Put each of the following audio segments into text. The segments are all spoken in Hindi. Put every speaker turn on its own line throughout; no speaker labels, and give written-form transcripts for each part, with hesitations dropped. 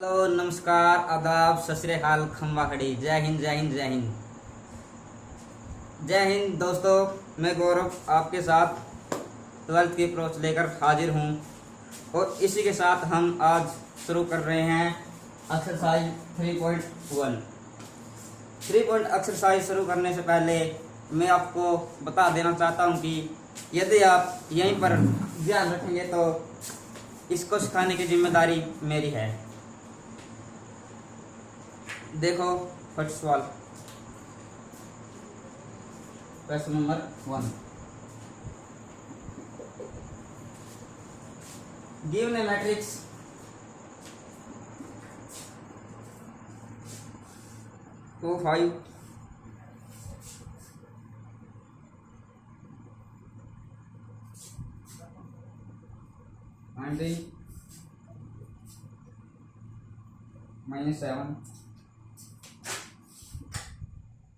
हेलो, नमस्कार, आदाब, सत श्री अकाल, खम्बा खड़ी, जय हिंद जय हिंद जय हिंद जय हिंद। दोस्तों, मैं गौरव आपके साथ 12th की अप्रोच लेकर हाजिर हूँ और इसी के साथ हम आज शुरू कर रहे हैं एक्सरसाइज 3.1। 3 पॉइंट एक्सरसाइज शुरू करने से पहले मैं आपको बता देना चाहता हूँ कि यदि आप यहीं पर ध्यान रखेंगे तो इसको सिखाने की जिम्मेदारी मेरी है। देखो, फर्स्ट सवाल, question number 1। Given a matrix two 5 20 -7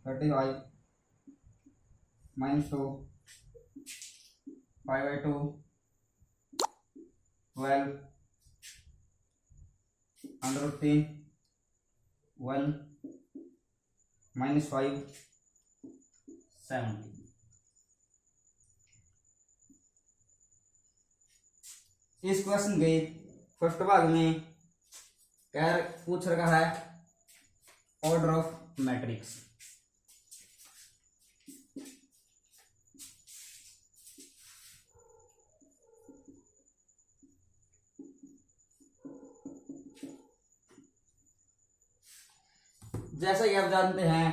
35 -2 5/2 12 √3 1 -5 70। इस क्वेश्चन के फर्स्ट भाग में पूछ रखा है ऑर्डर ऑफ मैट्रिक्स। जैसा कि आप जानते हैं,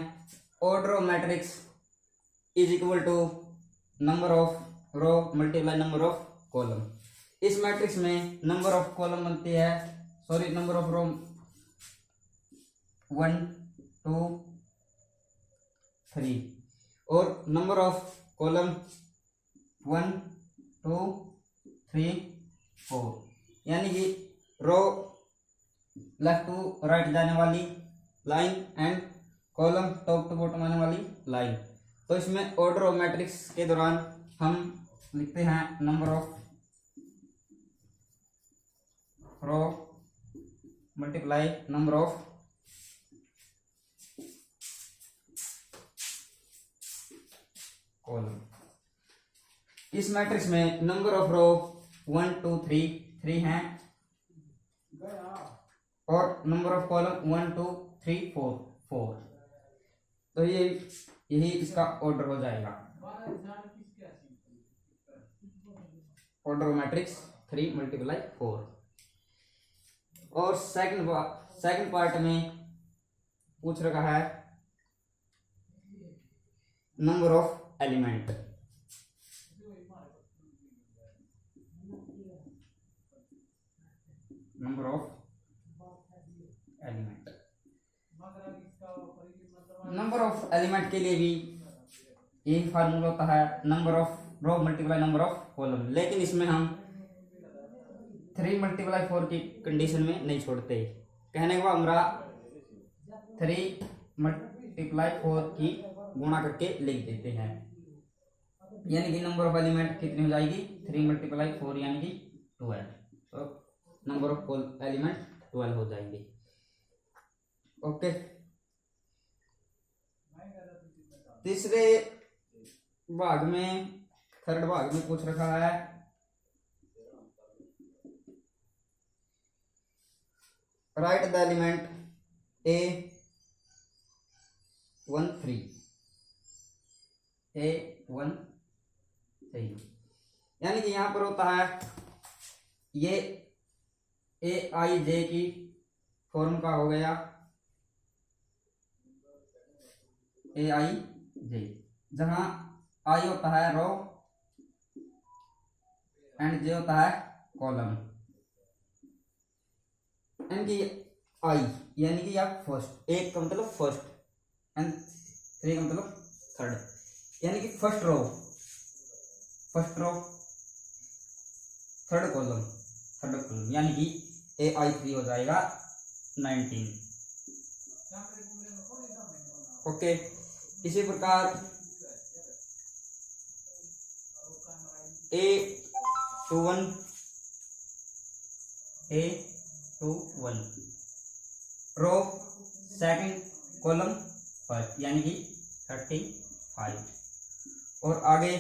order of matrix is equal to number of row multiply number of column. इस मैट्रिक्स में नंबर ऑफ कॉलम बनती है, नंबर ऑफ रो 1 2 3 और नंबर ऑफ कॉलम 1 2 3 4, यानी कि रो लेफ्ट टू राइट जाने वाली line and column top to bottom आने वाली लाइन। तो इसमें ऑर्डर ऑफ मैट्रिक्स के दौरान हम लिखते हैं number of row multiply number of column. इस मैट्रिक्स में नंबर ऑफ रो 1 2 3 3 हैं और नंबर ऑफ कॉलम 1 2 3 4 4। तो यही इसका ऑर्डर हो जाएगा, ऑर्डर ऑफ मैट्रिक्स 3 × 4। और सेकंड पार्ट में पूछ रखा है number of element. Number of element, number of element के लिए भी यही फार्मूला होता है, number of row multiply number of column. लेकिन इसमें हम 3 × 4 की कंडीशन में नहीं छोड़ते। कहने के बाद हमारा 3 × 4 की गुणा करके लिख देते हैं, यानी कि नंबर ऑफ एलिमेंट कितनी हो जाएगी 3 × 4 यानी कि 12। तो नंबर ऑफ एलिमेंट 12 हो जाएंगे। ओके, तीसरे भाग में थर्ड भाग में पूछ रखा है right the element A 1 3 A 1 3, यानी कि यहां पर होता है ये AIJ की फॉर्म का हो गया AIJ, जहां I होता है रो एंड J होता है कॉलम। यानी कि I यानी कि आप फर्स्ट, एक का मतलब फर्स्ट एंड 3 का मतलब थर्ड, यानी कि फर्स्ट रो थर्ड कॉलम, यानी कि AI3 हो जाएगा 19। ओके, इसी प्रकार A 2 1 row second column first, यानी कि 35। और आगे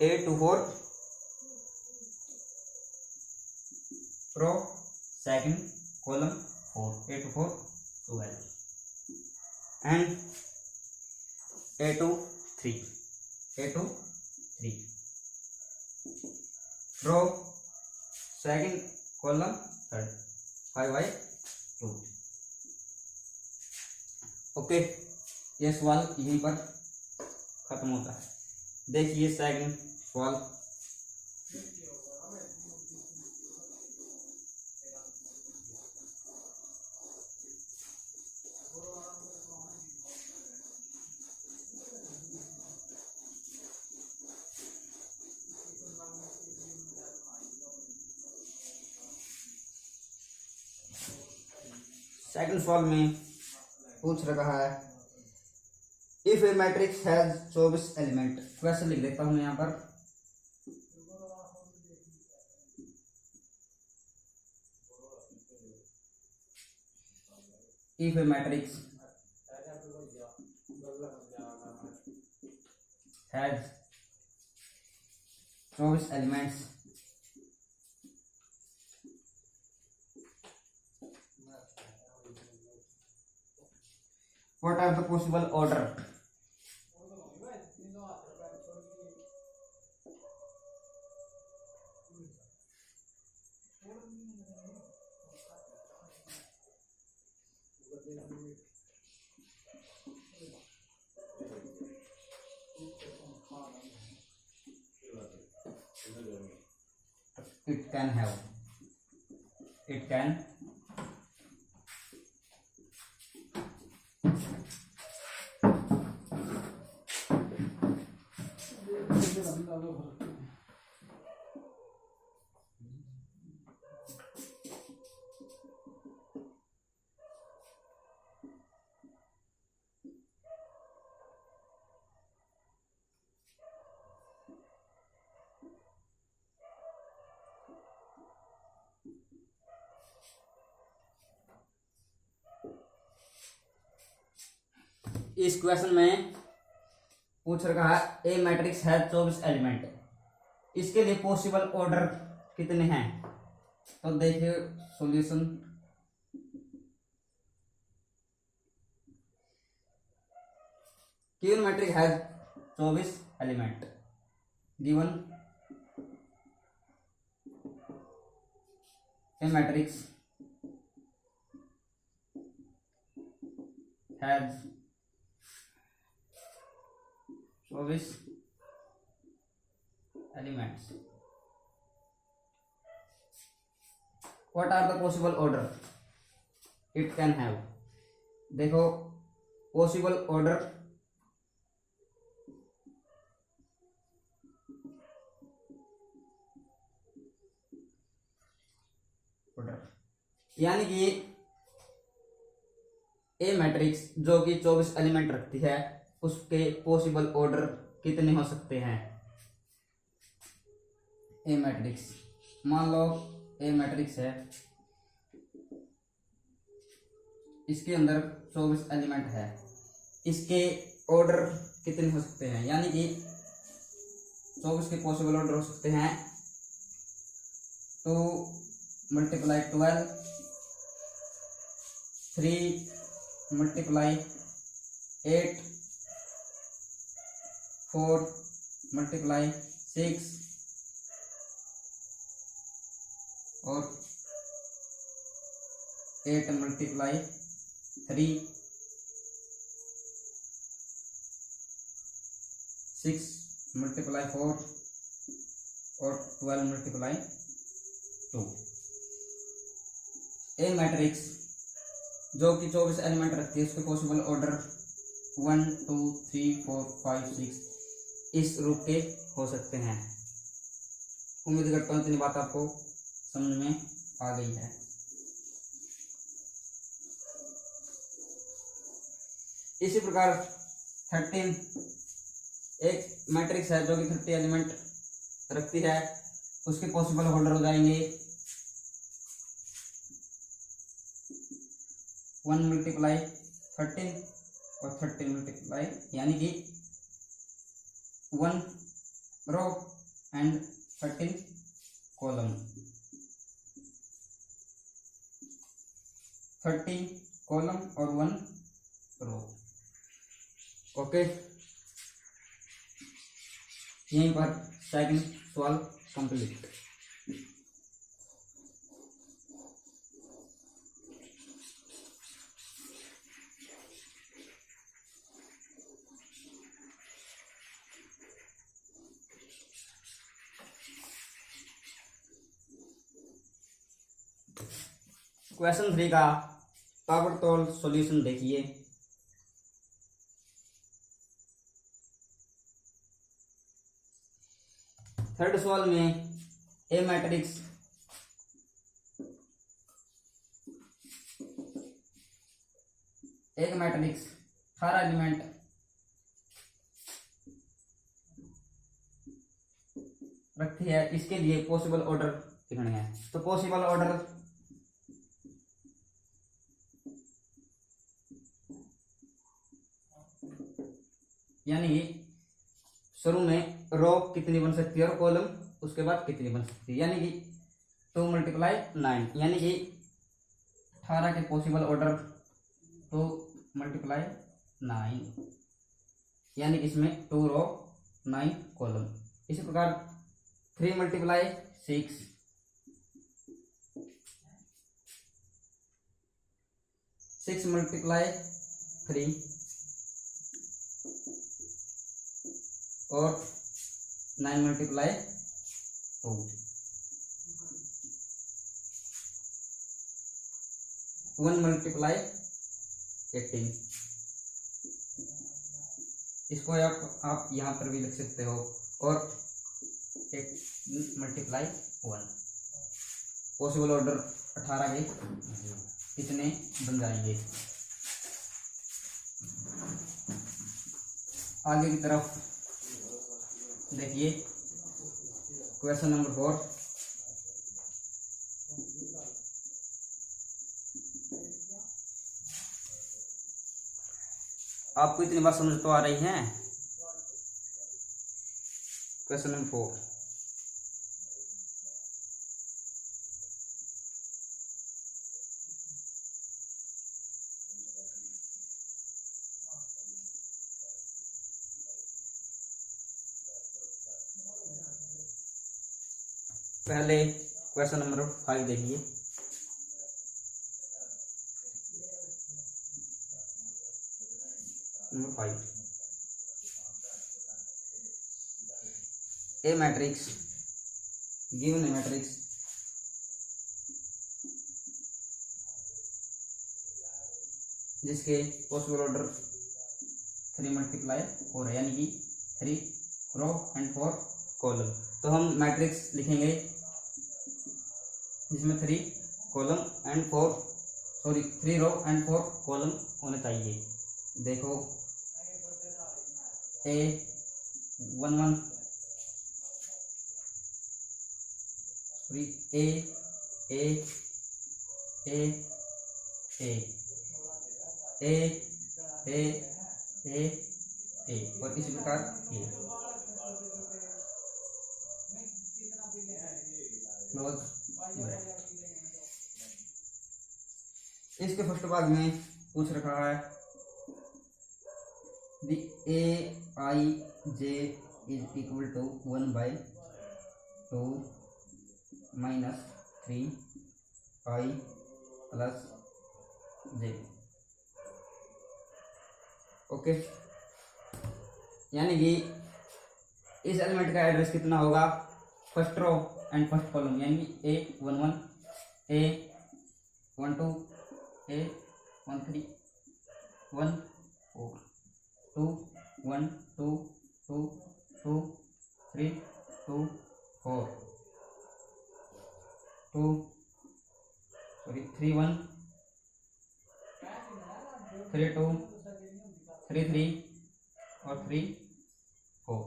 A to 4 row second column 4, A to 4 12 and A to 3 row second column third 5/2। Okay, ये सवाल यहीं पर खत्म होता है। देखिए सेकंड सवाल। सेकंड सवाल में पूछ रहा है if A matrix has 24 element. Question लिख देता हूं मैं यहाँ पर। If A matrix has 24 elements what are the possible order? It can have. It can इस क्वेश्चन में पूछ रखा है ए मैट्रिक्स है 24 एलिमेंट, इसके लिए पॉसिबल ऑर्डर कितने हैं। तो देखिए सॉल्यूशन। गिवन मैट्रिक्स है 24 element, given a matrix has 24 elements. What are the possible order it can have? देखो possible order यानी कि ए मैट्रिक्स जो कि 24 एलिमेंट रखती है उसके पॉसिबल ऑर्डर कितने हो सकते हैं। ए मैट्रिक्स, मान लो ए मैट्रिक्स है, इसके अंदर 24 एलिमेंट है, इसके ऑर्डर कितने हो सकते हैं, यानी कि 24 के पॉसिबल ऑर्डर हो सकते हैं 2 × 12, 3 × 8, 4 × 6 और 8 × 3, 6 × 4 और 12 × 2। ए मैट्रिक्स जो कि 24 एलिमेंट रखती है उसके पॉसिबल ऑर्डर 1 2 3 4 5 6 इस रूप के हो सकते हैं। उम्मीद करता हूँ इतनी बात आपको समझ में आ गई है। इसी प्रकार 13 एक मैट्रिक्स है जो कि 30 एलिमेंट रखती है, उसके पॉसिबल होल्डर हो जाएंगे 1 मल्टीप्लाई 13 और 13 मल्टीप्लाई यानी कि 1 रो एंड 13 कॉलम, 13 कॉलम और 1 रो। ओके, यहीं पर सेकंड सवाल कंप्लीट। क्वेश्चन 3 का ताबड़तोड़ सॉल्यूशन देखिए। थर्ड सवाल में ए मैट्रिक्स एक मैट्रिक्स 18 एलिमेंट रखती है, इसके लिए पॉसिबल ऑर्डर लिखना है। तो पॉसिबल ऑर्डर यानी शुरू में रो कितनी बन सकती है और कॉलम उसके बाद कितनी बन सकती है, यानी कि 2 मल्टीप्लाई 9, यानी कि 18 के पॉसिबल ऑर्डर 2 मल्टीप्लाई 9, यानी कि इसमें 2 रो 9 कॉलम। इसी प्रकार 3 मल्टीप्लाई 6, 6 मल्टीप्लाई 3 और 9 मल्टीप्लाई 2, 1 मल्टीप्लाई 18। इसको आप यहाँ पर भी लिख सकते हो, और 8 मल्टीप्लाई 1। पॉसिबल ऑर्डर 18 के कितने बन जाएंगे। आगे की तरफ देखिए क्वेश्चन नंबर 4। आपको इतनी बात समझ तो आ रही है। क्वेश्चन नंबर 4, पहले क्वेश्चन नंबर 5 देखिए। Number 5, A matrix given a matrix जिसके पॉसिबल ऑर्डर 3 मल्टीप्लाई 4 है, यानी कि 3 रो एंड 4 कॉलम। तो हम मैट्रिक्स लिखेंगे जिसमें 3 column and 3 row and 4 column होने चाहिए। देखो A 1 1 A A A A A A A A और इसी प्रकार A क्लोज ब्रैकेट। इसके फर्स्ट भाग में पूछ रखा है the Aij is equal to 1/2 minus 3i plus j। Okay, यानी कि इस एलिमेंट का एड्रेस कितना होगा, first row and first column, यानी A11 A12 A13 1 4 2 1 2 2 2 3 2 4 2 3 1 3 2 3 3 और 3 4।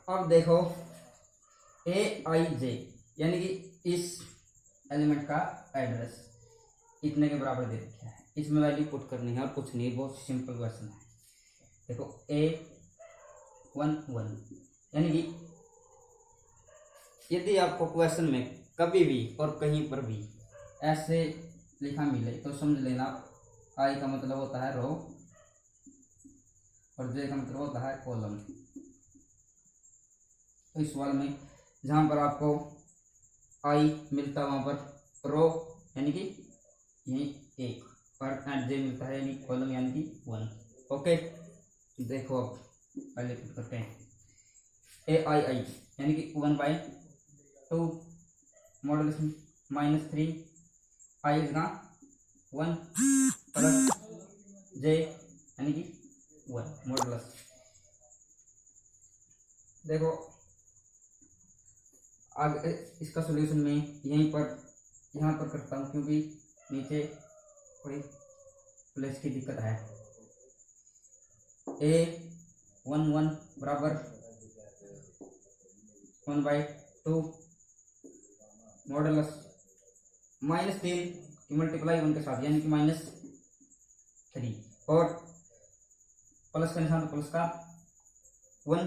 अब देखो Aij यानी कि इस एलिमेंट का एड्रेस, इतने के बराबर दे रखा है, इसमें वैल्यू पुट करनी है और कुछ नहीं, बहुत सिंपल क्वेश्चन है। देखो A11 यानी कि यदि आपको क्वेश्चन में कभी भी और कहीं पर भी ऐसे लिखा मिले तो समझ लेना आई का मतलब होता है रो और जे का मतलब होता है कॉलम। तो इस सवाल में जहां पर आपको आई मिलता है वहां पर रो यानी कि यही एक और जे मिलता है यानी कॉलम यानी कि 1। ओके, देखो अब पहले पुट करते हैं AI यानी कि 1/2 मॉडुलस -3 आई का 1 प्लस जे यानी कि 1 मॉडुलस। देखो आगे इसका सॉल्यूशन में यहाँ पर करता हूँ क्योंकि नीचे थोड़ी प्लस की दिक्कत है। A11 बराबर 1/2 मॉडुलस -3 की मल्टीप्लाई 1 के साथ यानी कि -3 और प्लस का निशान प्लस का 1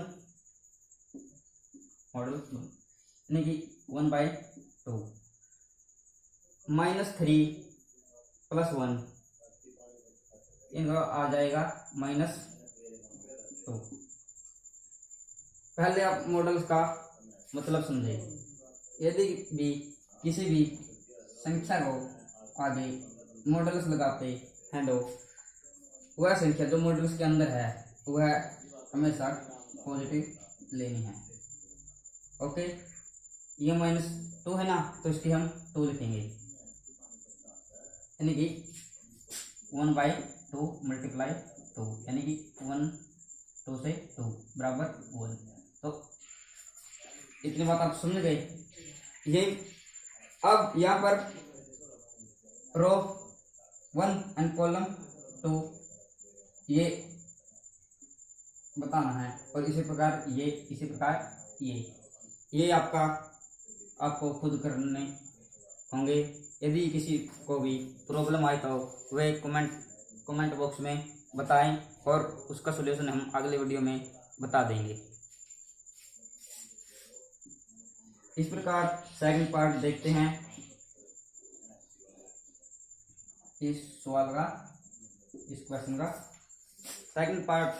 मॉडुलस यानी कि 1/2 -3 + 1 इनका आ जाएगा -2। पहले आप मॉडल्स का मतलब समझे। यदि भी किसी भी संख्या को आगे मॉडल्स लगाते हैं तो वह संख्या जो मॉडल्स के अंदर है वह हमेशा पॉजिटिव लेनी है। ओके, ये -2 है ना, तो इसकी हम 2 लिखेंगे यानी कि 1/2 × 2 यानी कि 1 2 से 2 बराबर 1। तो इतनी बात आप समझ गए। ये अब यहाँ पर रो 1 एंड कॉलम 2 ये बताना है और इसी प्रकार ये आपको खुद करने होंगे। यदि किसी को भी प्रॉब्लम आए तो वे कमेंट बॉक्स में बताएं और उसका सॉल्यूशन हम अगले वीडियो में बता देंगे। इस प्रकार सेकंड पार्ट देखते हैं इस सवाल का, इस क्वेश्चन का second part.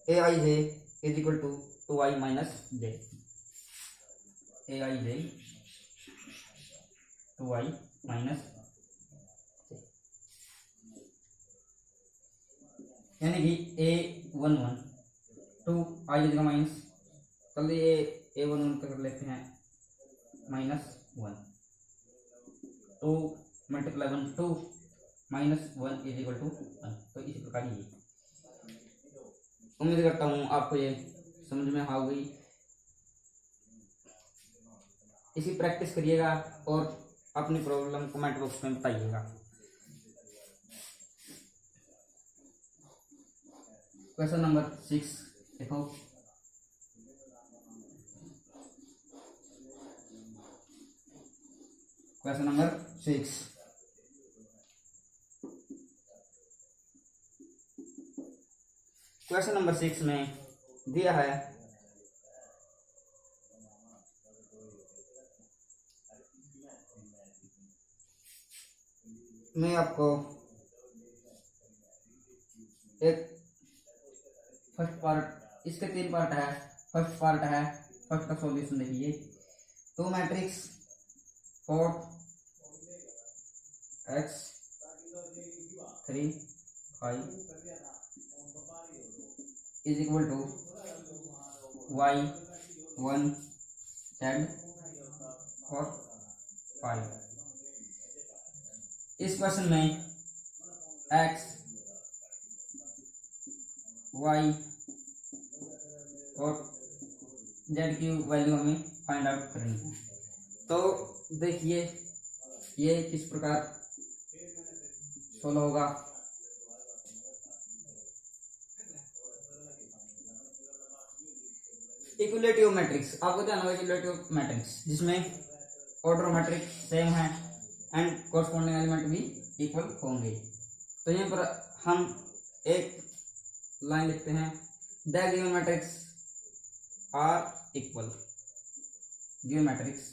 Aij is equal to 2i minus j। Aij 2i minus j यानी कि A11 2 i की जगह माइनस, चलिए A11 कर लेते हैं -1 2 × 1 2 -1 इज इक्वल टू 1। तो इसी प्रकार ये उम्मीद करता हूँ आपको ये समझ में आ गई। इसी प्रैक्टिस करिएगा और अपनी प्रॉब्लम कमेंट बॉक्स में बताइएगा। क्वेश्चन नंबर 6 देखो। क्वेश्चन नंबर 6 क्वेश्चन नंबर 6 में दिया है मैं आपको एक फर्स्ट पार्ट, इसके 3 पार्ट है। फर्स्ट पार्ट है, फर्स्ट का सॉल्यूशन देखिए। तो matrix 4x 3 5 is equal to y 1 z और 5। इस क्वेश्चन में x y और z की वैल्यू हमें फाइंड आउट करनी है। तो देखिए ये किस प्रकार सोल्व होगा। इक्विलेटिव मैट्रिक्स, आपको ध्यान होगा इक्विलेटिव मैट्रिक्स जिसमें ऑर्डर मैट्रिक्स सेम है एंड कोरस्पॉन्डिंग एलिमेंट भी इक्वल होंगे। तो यहाँ पर हम एक लाइन लिखते हैं, the given matrix are equal, given matrix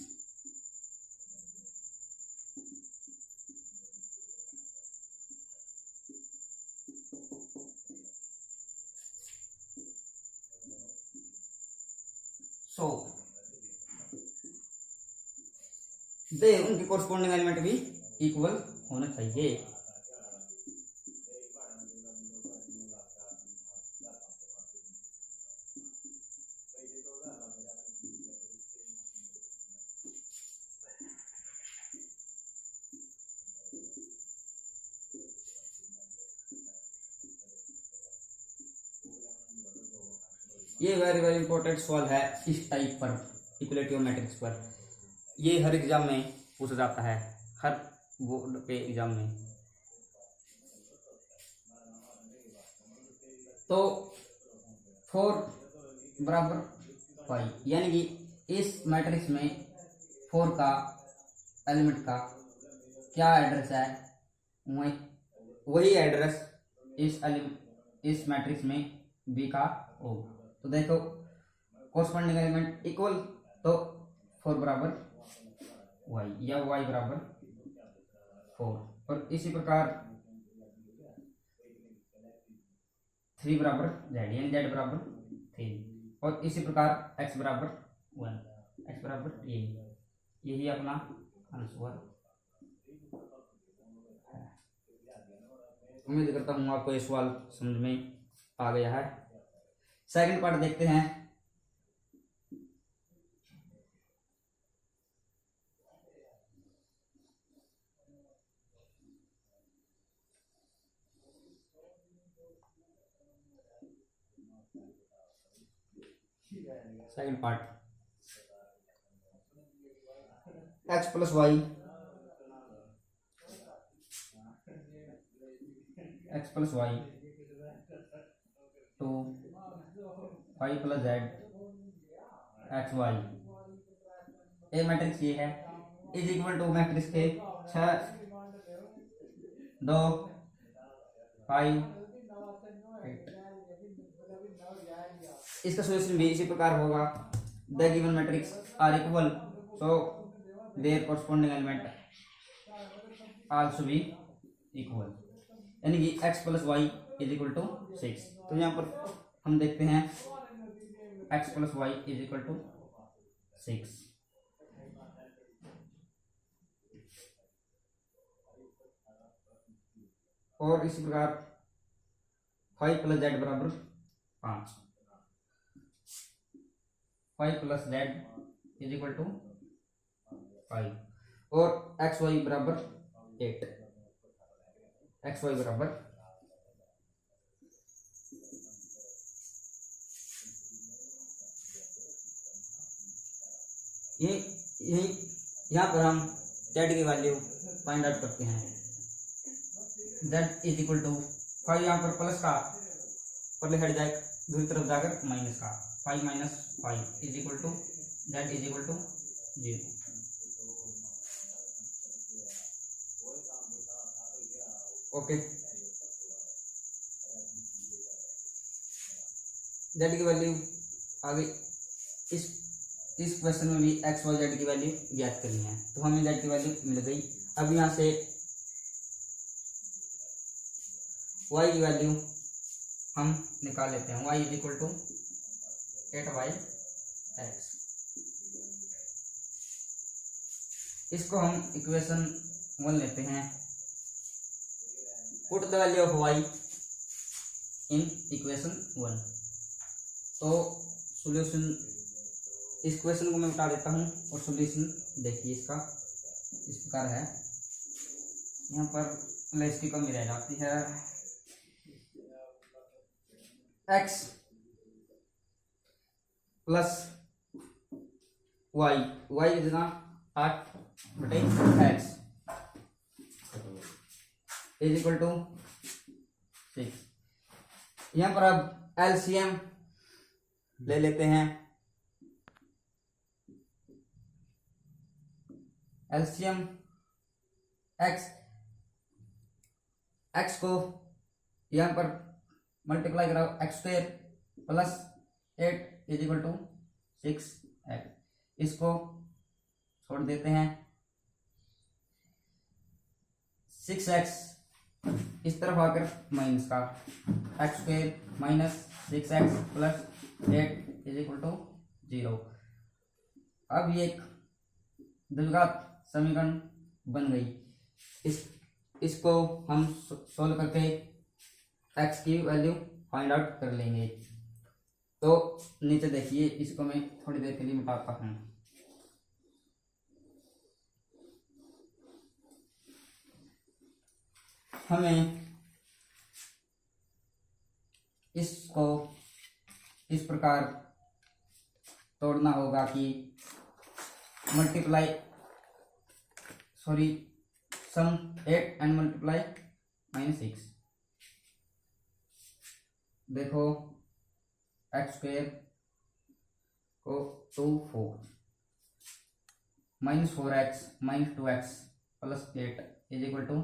so they उनके कोरस्पॉन्डिंग एलिमेंट भी इक्वल होना चाहिए। ये वेरी वेरी इंपॉर्टेंट सवाल है इस टाइप पर, इक्वलिटी ऑफ मैट्रिक्स पर। ये हर एग्जाम में पूछा जाता है, हर बोर्ड पे एग्जाम में। तो 4 बराबर 5, यानी कि इस मैट्रिक्स में 4 का एलिमेंट का क्या एड्रेस है, वही एड्रेस इस मैट्रिक्स में बी का हो। तो देखो कोरस्पॉन्डिंग एलिमेंट इक्वल, तो 4 बराबर y या y बराबर 4, और इसी प्रकार 3 बराबर z, यानी z बराबर 3, और इसी प्रकार x बराबर 1, x बराबर यही अपना आंसर है। उम्मीद करता हूँ आपको ये सवाल समझ में आ गया है। सेकंड पार्ट देखते हैं। Second part, x plus y, x plus y two 5 plus z x y, a matrix ये है, इज इक्वल टू मैट्रिक्स के 6 2 5 8। इसका सॉल्यूशन भी इसी प्रकार होगा, the given matrix are equal, so their corresponding element also be equal, यानी कि x plus y is equal to 6। तो यहाँ पर हम देखते हैं x plus y is equal to 6, और इसी प्रकार 5 प्लस जेड बराबर 5, 5 plus z is equal to 5, और एक्स वाई बराबर 8, एक्स वाई बराबर ये यही यहाँ पर हम जेड की वैल्यू फाइंड आउट करते हैं। जेड इज इक्वल टू 5, यहाँ पर प्लस का पहले हट जाए, दूसरी तरफ जाकर माइनस का, 5 minus 5 is equal to z is equal to 0। Okay, z की वैल्यू आगे इस क्वेश्चन में भी एक्स वाई जेड की वैल्यू ज्ञात करनी है, तो हमें जेड की वैल्यू मिल गई। अब यहाँ से वाई की वैल्यू हम निकाल लेते हैं, Y is equal to 8y(x), इसको हम इक्वेशन 1 लेते हैं, put the value of y in equation 1। तो सॉल्यूशन, इस क्वेश्चन को मैं उठा देता हूँ और सॉल्यूशन देखिए इसका इस प्रकार है। यहाँ पर प्लस की कमी रह जाती है, x प्लस वाई, वाई कितना 8/x इज इक्वल टू 6। यहाँ पर अब एलसीएम ले लेते हैं, एलसीएम एक्स एक्स को यहाँ पर मल्टीप्लाई कराओ, x square plus 8 is equal to 6x। इसको छोड़ देते हैं, 6x इस तरफ आकर माइनस का, x square minus 6x plus 8 is equal to 0। अब ये एक द्विघात समीकरण बन गई। इसको हम सोल्व करके x की वैल्यू फाइंड आउट कर लेंगे। तो नीचे देखिए, इसको मैं थोड़ी देर के लिए मिटाता हूँ। हमें इसको इस प्रकार तोड़ना होगा कि सम 8 एंड मल्टीप्लाई -6। देखो एक्स स्क्वायर को 2 4 -4x -2x plus 8 is equal to